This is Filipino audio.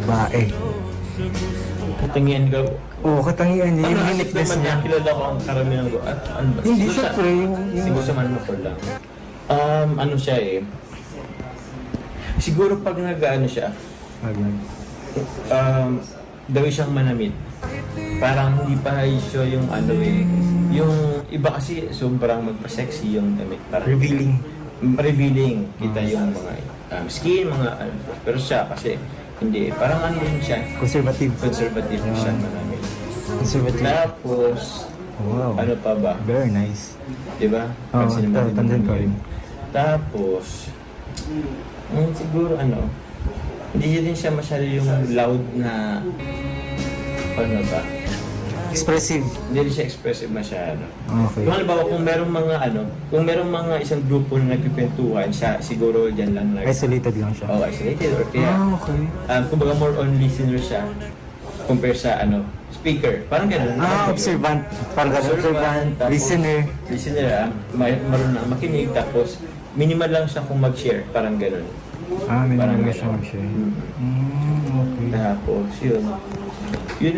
babae. Katangian ka. Oo, katangian niya, yung Asif uniqueness naman niya. niya, kilala ko ang karamihan ko. Ano ba? Hindi, Siguro syempre, yung... Siguro sa Manmapur lang. Ano siya eh. Siguro pag nag-ano siya, gawin siyang manamit. Parang hindi pa siya yung ano eh. Yung iba kasi sobrang magpa-sexy yung damit. Parang revealing. Kita yung mga skin, mga ano. Pero siya kasi hindi. Parang ano yun siya. Conservative. Siya manamit. Conservative. Tapos, Wow. ano pa ba? Very nice. Diba? Oo, Pansin mo din tandaan ko yun. yun. Tapos, siguro ano, hindi din siya masyado yung loud na, ano ba? Expressive. Hindi rin siya expressive masyado. Okay. Kung halimbawa, kung merong mga isang grupo na nagkikwentuhan, siya siguro dyan lang Isolated lang siya. isolated or kaya, Okay. kumbaga more on listener siya compare sa speaker. Parang gano'n. Observant. Parang observant. tapos Listener. Listener, marunong makinig, tapos minimal lang siya kung mag-share. Parang gano'n. May Parang mga gano'n. siya mag-share. Mm. Okay. Tapos, yun. Yun